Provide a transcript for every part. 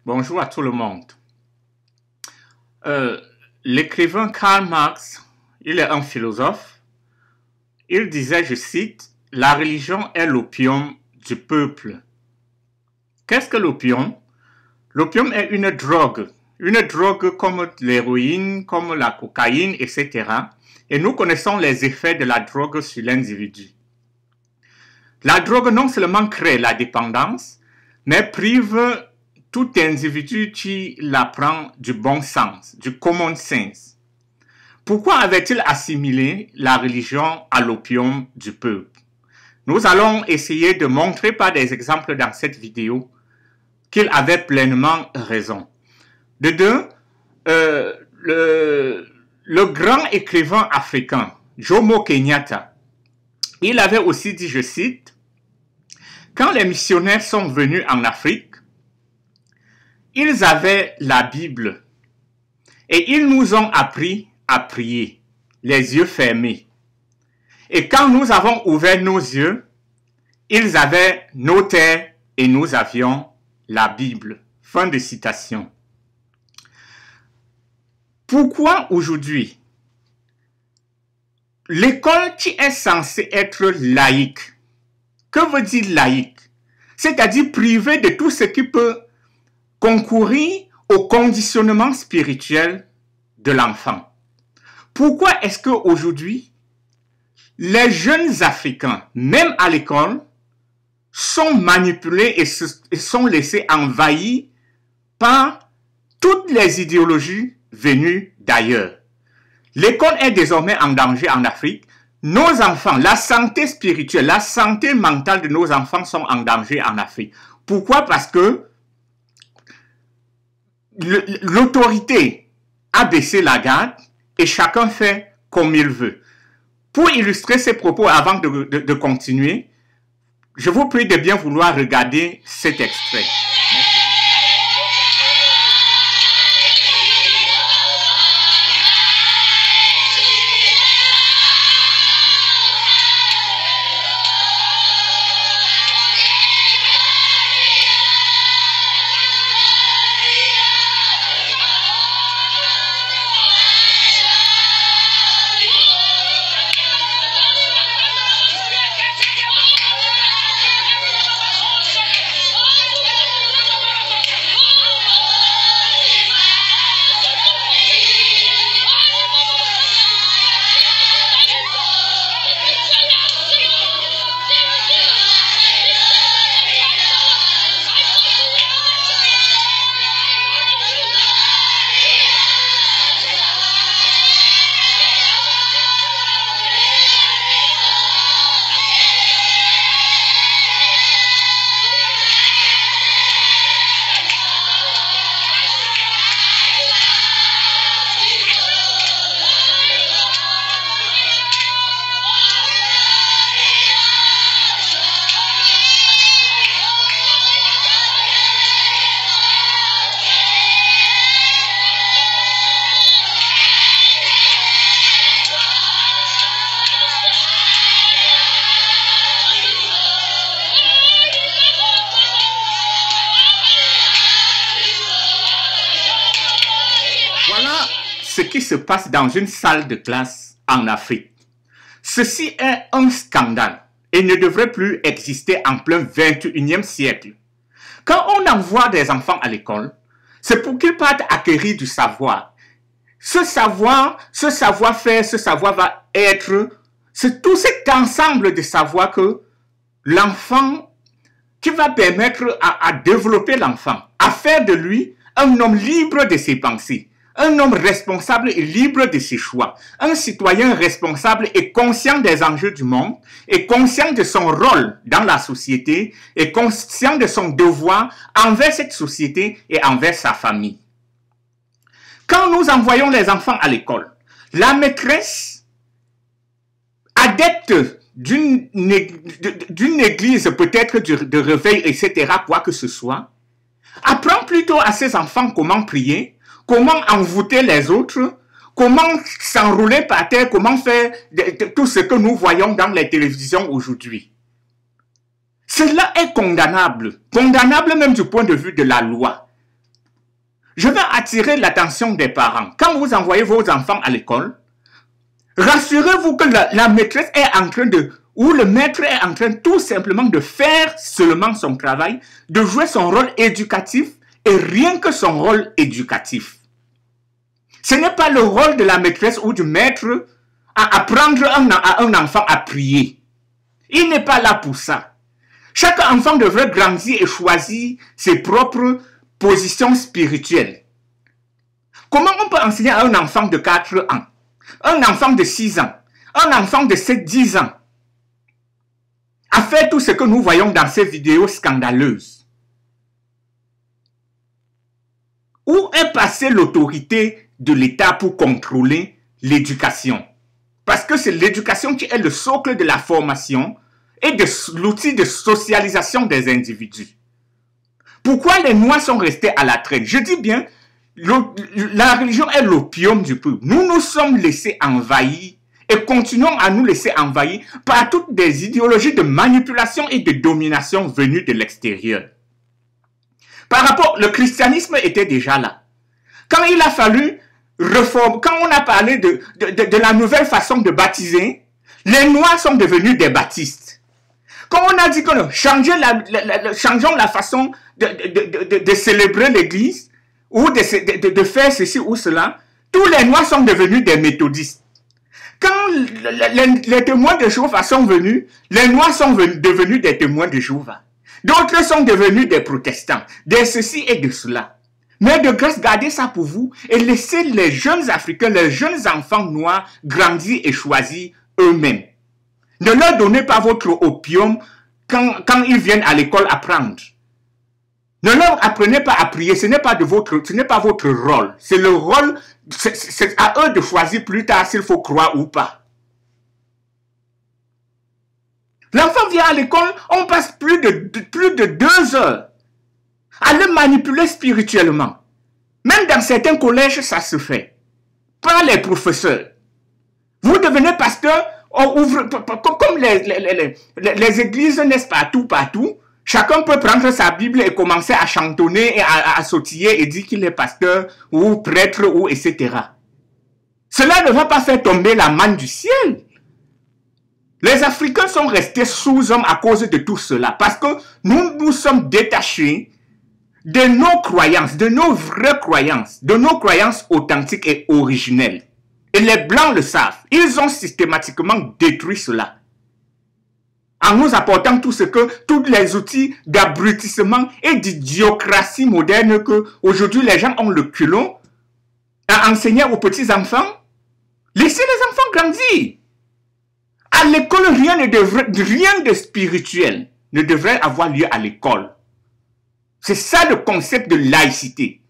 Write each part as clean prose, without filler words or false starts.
Bonjour à tout le monde. L'écrivain Karl Marx, il est un philosophe. Il disait, je cite, « La religion est l'opium du peuple ». Qu'est-ce que l'opium? L'opium est une drogue comme l'héroïne, comme la cocaïne, etc. Et nous connaissons les effets de la drogue sur l'individu. La drogue non seulement crée la dépendance, mais prive tout individu qui la prend du bon sens, du common sense. Pourquoi avait-il assimilé la religion à l'opium du peuple? Nous allons essayer de montrer par des exemples dans cette vidéo qu'il avait pleinement raison. De deux, le grand écrivain africain, Jomo Kenyatta, il avait aussi dit, je cite, « Quand les missionnaires sont venus en Afrique, ils avaient la Bible et ils nous ont appris à prier, les yeux fermés. Et quand nous avons ouvert nos yeux, ils avaient nos terres et nous avions la Bible. » Fin de citation. Pourquoi aujourd'hui, l'école qui est censée être laïque, que veut dire laïque? C'est-à-dire privée de tout ce qui peut concourir au conditionnement spirituel de l'enfant. Pourquoi est-ce qu'aujourd'hui, les jeunes Africains, même à l'école, sont manipulés et sont laissés envahir par toutes les idéologies venues d'ailleurs? L'école est désormais en danger en Afrique. Nos enfants, la santé spirituelle, la santé mentale de nos enfants sont en danger en Afrique. Pourquoi? Parce que l'autorité a baissé la garde et chacun fait comme il veut. Pour illustrer ces propos avant de continuer, je vous prie de bien vouloir regarder cet extrait. Voilà ce qui se passe dans une salle de classe en Afrique. Ceci est un scandale et ne devrait plus exister en plein 21e siècle. Quand on envoie des enfants à l'école, c'est pour qu'ils partent acquérir du savoir. Ce savoir-faire, ce savoir va être, c'est tout cet ensemble de savoir que l'enfant, qui va permettre à développer l'enfant, à faire de lui un homme libre de ses pensées, un homme responsable et libre de ses choix, un citoyen responsable et conscient des enjeux du monde, et conscient de son rôle dans la société, et conscient de son devoir envers cette société et envers sa famille. Quand nous envoyons les enfants à l'école, la maîtresse, adepte d'une église, peut-être de réveil, etc., quoi que ce soit, apprend plutôt à ses enfants comment prier, comment envoûter les autres, comment s'enrouler par terre, comment faire tout ce que nous voyons dans les télévisions aujourd'hui. Cela est condamnable même du point de vue de la loi. je veux attirer l'attention des parents. Quand vous envoyez vos enfants à l'école, rassurez-vous que la maîtresse est en train de, ou le maître est en train tout simplement de faire seulement son travail, de jouer son rôle éducatif et rien que son rôle éducatif. Ce n'est pas le rôle de la maîtresse ou du maître à apprendre à un enfant à prier. Il n'est pas là pour ça. Chaque enfant devrait grandir et choisir ses propres positions spirituelles. Comment on peut enseigner à un enfant de 4 ans, un enfant de 6 ans, un enfant de 7-10 ans à faire tout ce que nous voyons dans ces vidéos scandaleuses? Où est passée l'autorité de l'État pour contrôler l'éducation? Parce que c'est l'éducation qui est le socle de la formation et de l'outil de socialisation des individus. Pourquoi les Noirs sont restés à la traîne? Je dis bien, la religion est l'opium du peuple. Nous nous sommes laissés envahir et continuons à nous laisser envahir par toutes des idéologies de manipulation et de domination venues de l'extérieur. Par rapport, le christianisme était déjà là. Quand il a fallu réformer, quand on a parlé de la nouvelle façon de baptiser, les Noirs sont devenus des baptistes. Quand on a dit que changeons la façon de célébrer l'église, ou de faire ceci ou cela, tous les Noirs sont devenus des méthodistes. Quand les témoins de Jéhovah sont venus, les Noirs sont devenus des témoins de Jéhovah. D'autres sont devenus des protestants, des ceci et de cela. Mais de grâce, gardez ça pour vous et laissez les jeunes Africains, les jeunes enfants noirs grandir et choisir eux-mêmes. Ne leur donnez pas votre opium quand ils viennent à l'école apprendre. Ne leur apprenez pas à prier, ce n'est pas votre rôle. C'est le rôle, c'est à eux de choisir plus tard s'il faut croire ou pas. L'enfant vient à l'école, on passe plus de 2 heures à le manipuler spirituellement. Même dans certains collèges, ça se fait. Par les professeurs. Vous devenez pasteur, comme les églises, n'est-ce pas, partout. Chacun peut prendre sa Bible et commencer à chantonner et à sautiller et dire qu'il est pasteur ou prêtre ou etc. Cela ne va pas faire tomber la manne du ciel. Les Africains sont restés sous-hommes à cause de tout cela parce que nous nous sommes détachés de nos croyances, de nos vraies croyances, de nos croyances authentiques et originelles. Et les Blancs le savent. Ils ont systématiquement détruit cela. En nous apportant tous les outils d'abrutissement et d'idiocratie moderne que aujourd'hui les gens ont le culot à enseigner aux petits-enfants. Laissez les enfants grandir. À l'école, rien de spirituel ne devrait avoir lieu à l'école. C'est ça le concept de laïcité.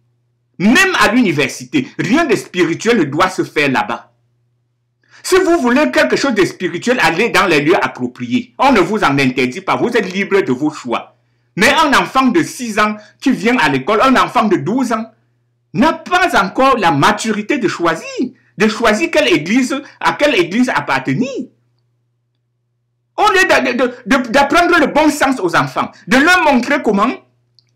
Même à l'université, rien de spirituel ne doit se faire là-bas. Si vous voulez quelque chose de spirituel, allez dans les lieux appropriés. On ne vous en interdit pas, vous êtes libre de vos choix. Mais un enfant de 6 ans qui vient à l'école, un enfant de 12 ans, n'a pas encore la maturité de choisir à quelle église appartenir. Au lieu d'apprendre le bon sens aux enfants, de leur montrer comment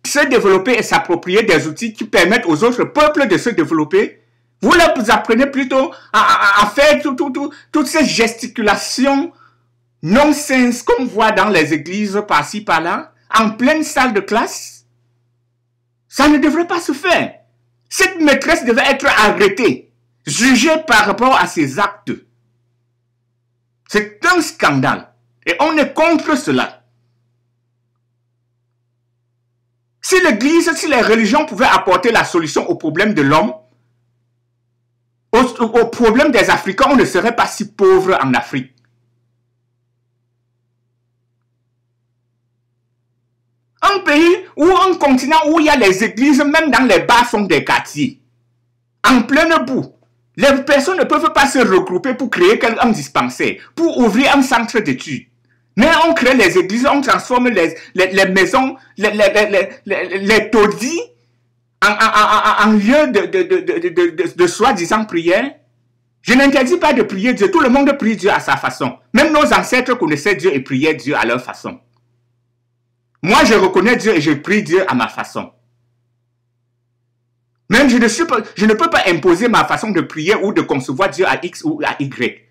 se développer et s'approprier des outils qui permettent aux autres peuples de se développer, vous leur apprenez plutôt à faire toutes ces gesticulations non-sens qu'on voit dans les églises par-ci, par-là, en pleine salle de classe. Ça ne devrait pas se faire. Cette maîtresse devait être arrêtée, jugée par rapport à ses actes. C'est un scandale. Et on est contre cela. Si l'Église, si les religions pouvaient apporter la solution au problème de l'homme, au problème des Africains, on ne serait pas si pauvre en Afrique. Un pays ou un continent où il y a les églises, même dans les bas-fonds des quartiers, en pleine boue, les personnes ne peuvent pas se regrouper pour créer un dispensaire, pour ouvrir un centre d'études. Mais on crée les églises, on transforme les maisons, les taudis en lieu de soi-disant prière. Je n'interdis pas de prier Dieu. Tout le monde prie Dieu à sa façon. Même nos ancêtres connaissaient Dieu et priaient Dieu à leur façon. Moi, je reconnais Dieu et je prie Dieu à ma façon. Même je ne peux pas imposer ma façon de prier ou de concevoir Dieu à X ou à Y.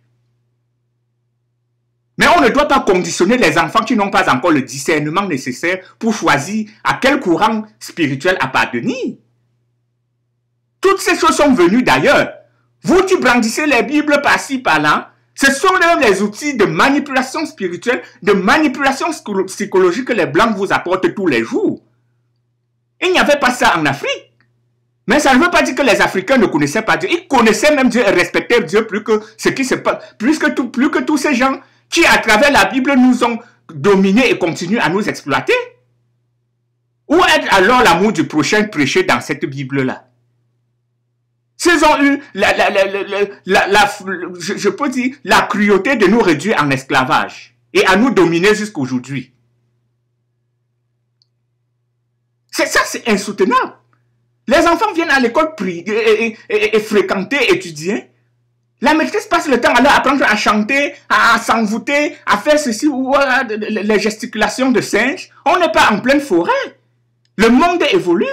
Mais on ne doit pas conditionner les enfants qui n'ont pas encore le discernement nécessaire pour choisir à quel courant spirituel appartenir. Toutes ces choses sont venues d'ailleurs. Vous qui brandissez les Bibles par-ci, par-là, ce sont les outils de manipulation spirituelle, de manipulation psychologique que les Blancs vous apportent tous les jours. Il n'y avait pas ça en Afrique. Mais ça ne veut pas dire que les Africains ne connaissaient pas Dieu. Ils connaissaient même Dieu et respectaient Dieu plus que ce qui se passe, plus que tous ces gens qui, à travers la Bible, nous ont dominés et continuent à nous exploiter. Où est alors l'amour du prochain prêché dans cette Bible-là? S'ils ont eu, je peux dire, la cruauté de nous réduire en esclavage et à nous dominer jusqu'aujourd'hui. Ça, c'est insoutenable. Les enfants viennent à l'école et fréquenter, étudier. La maîtresse passe le temps à leur apprendre à chanter, à s'envoûter, à faire ceci ou les gesticulations de singes. On n'est pas en pleine forêt. Le monde évolue.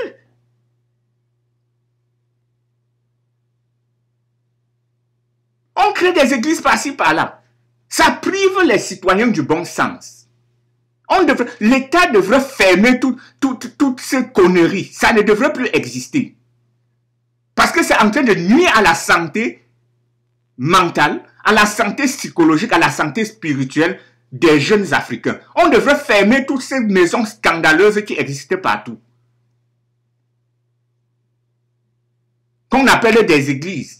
On crée des églises par-ci, par-là. Ça prive les citoyens du bon sens. L'État devrait fermer toutes ces conneries. Ça ne devrait plus exister. Parce que c'est en train de nuire à la santé mentale, à la santé psychologique, à la santé spirituelle des jeunes Africains. On devrait fermer toutes ces maisons scandaleuses qui existaient partout. Qu'on appelle des églises.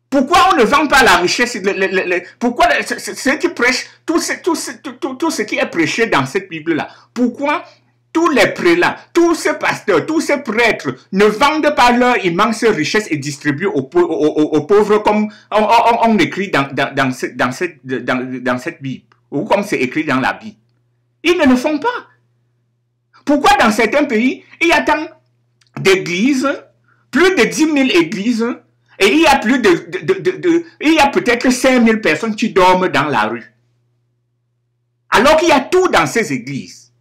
Pourquoi on ne vend pas la richesse? Pourquoi ceux qui prêchent, tout ce qui est prêché dans cette Bible-là, pourquoi tous les prélats, tous ces pasteurs, tous ces prêtres ne vendent pas leur immense richesse et distribuent aux pauvres comme on écrit dans cette Bible, ou comme c'est écrit dans la Bible? Ils ne le font pas. Pourquoi dans certains pays, il y a tant d'églises, plus de 10 000 églises, et il y a il y a peut-être 5 000 personnes qui dorment dans la rue. Alors qu'il y a tout dans ces églises.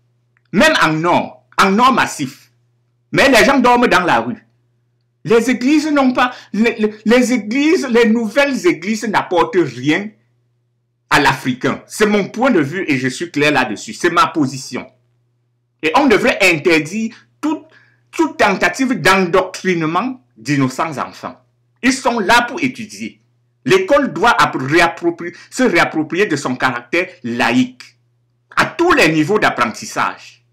Même en nord massif. Mais les gens dorment dans la rue. Les églises n'ont pas, les nouvelles églises n'apportent rien à l'Africain. C'est mon point de vue et je suis clair là-dessus. C'est ma position. Et on devrait interdire toute tentative d'endoctrinement d'innocents enfants. Ils sont là pour étudier. L'école doit se réapproprier de son caractère laïque à tous les niveaux d'apprentissage.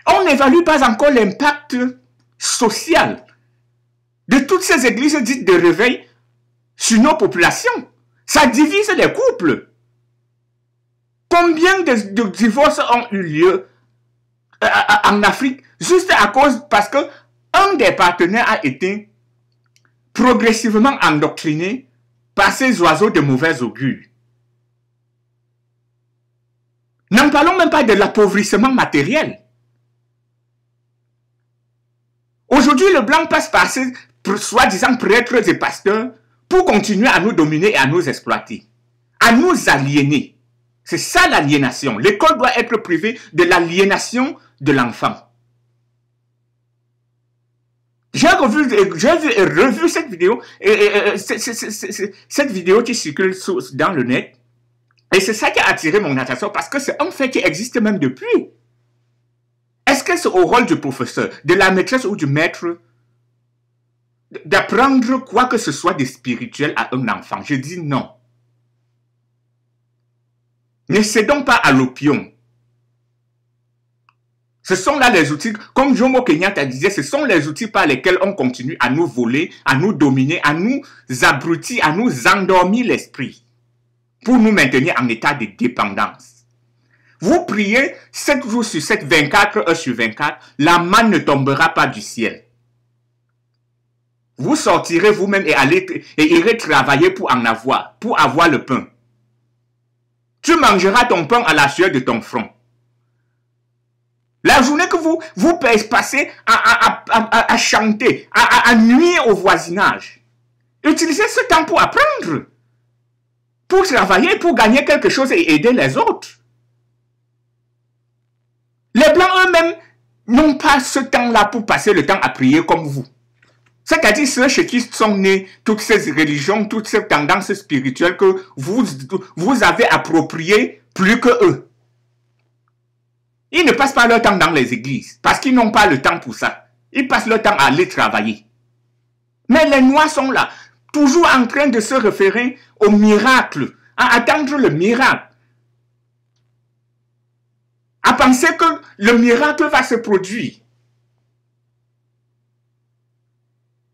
On n'évalue pas encore l'impact social de toutes ces églises dites de réveil sur nos populations. Ça divise les couples. Combien de divorces ont eu lieu en Afrique juste à cause parce que un des partenaires a été progressivement endoctriné par ces oiseaux de mauvais augure. N'en parlons même pas de l'appauvrissement matériel. Aujourd'hui, le blanc passe par ces soi-disant prêtres et pasteurs pour continuer à nous dominer et à nous exploiter, à nous aliéner. C'est ça l'aliénation. L'école doit être privée de l'aliénation de l'enfant. J'ai revu cette vidéo, cette vidéo qui circule dans le net, et c'est ça qui a attiré mon attention parce que c'est un fait qui existe même depuis. Est-ce que c'est au rôle du professeur, de la maîtresse ou du maître d'apprendre quoi que ce soit de spirituel à un enfant? Je dis non. Ne cédons pas à l'opium. Ce sont là les outils, comme Jomo Kenyatta disait, ce sont les outils par lesquels on continue à nous voler, à nous dominer, à nous abrutir, à nous endormir l'esprit, pour nous maintenir en état de dépendance. Vous priez 7 jours sur 7, 24 heures sur 24, la manne ne tombera pas du ciel. Vous sortirez vous-même et irez travailler pour en avoir, pour avoir le pain. Tu mangeras ton pain à la sueur de ton front. La journée que vous passez à chanter, à nuire au voisinage, utilisez ce temps pour apprendre. pour travailler, pour gagner quelque chose et aider les autres. Les Blancs eux-mêmes n'ont pas ce temps-là pour passer le temps à prier comme vous. C'est-à-dire ceux chez qui sont nées toutes ces religions, toutes ces tendances spirituelles que vous avez appropriées plus que eux. Ils ne passent pas leur temps dans les églises parce qu'ils n'ont pas le temps pour ça. Ils passent leur temps à aller travailler. Mais les Noirs sont là, toujours en train de se référer au miracle, à attendre le miracle. À penser que le miracle va se produire.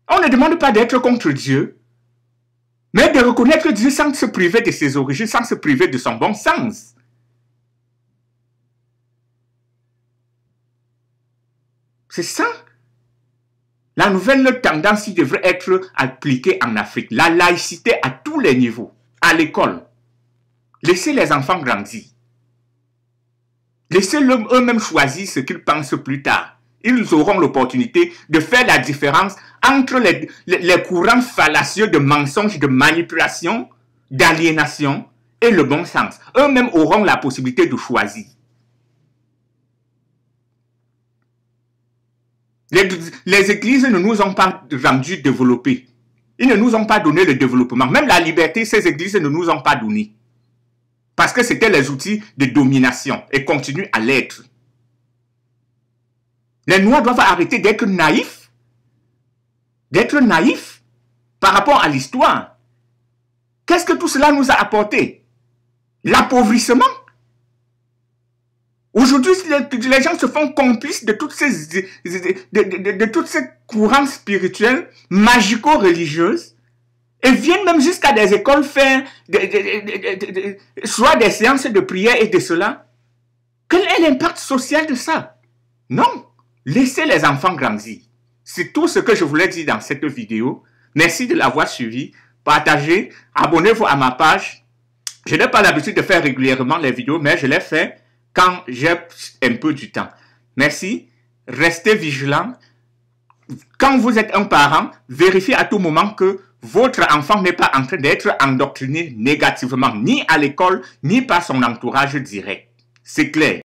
On ne demande pas d'être contre Dieu, mais de reconnaître Dieu sans se priver de ses origines, sans se priver de son bon sens. C'est ça. La nouvelle tendance qui devrait être appliquée en Afrique. La laïcité à tous les niveaux. À l'école. Laissez les enfants grandir. Laissez-les eux-mêmes choisir ce qu'ils pensent plus tard. Ils auront l'opportunité de faire la différence entre les courants fallacieux de mensonges, de manipulation, d'aliénation et le bon sens. Eux-mêmes auront la possibilité de choisir. Les églises ne nous ont pas rendus développés. Ils ne nous ont pas donné le développement. Même la liberté, ces églises ne nous ont pas donné. Parce que c'était les outils de domination et continuent à l'être. Les Noirs doivent arrêter d'être naïfs. D'être naïfs par rapport à l'histoire. Qu'est-ce que tout cela nous a apporté? L'appauvrissement. Aujourd'hui, les gens se font complices de toutes ces courants spirituels, magico-religieuses, et viennent même jusqu'à des écoles faire soit des séances de prière et de cela. Quel est l'impact social de ça? Non. Laissez les enfants grandir. C'est tout ce que je voulais dire dans cette vidéo. Merci de l'avoir suivi. Partagez, abonnez-vous à ma page. Je n'ai pas l'habitude de faire régulièrement les vidéos, mais je les fais quand j'ai un peu du temps. Merci. Restez vigilants. Quand vous êtes un parent, vérifiez à tout moment que votre enfant n'est pas en train d'être endoctriné négativement, ni à l'école, ni par son entourage direct. C'est clair.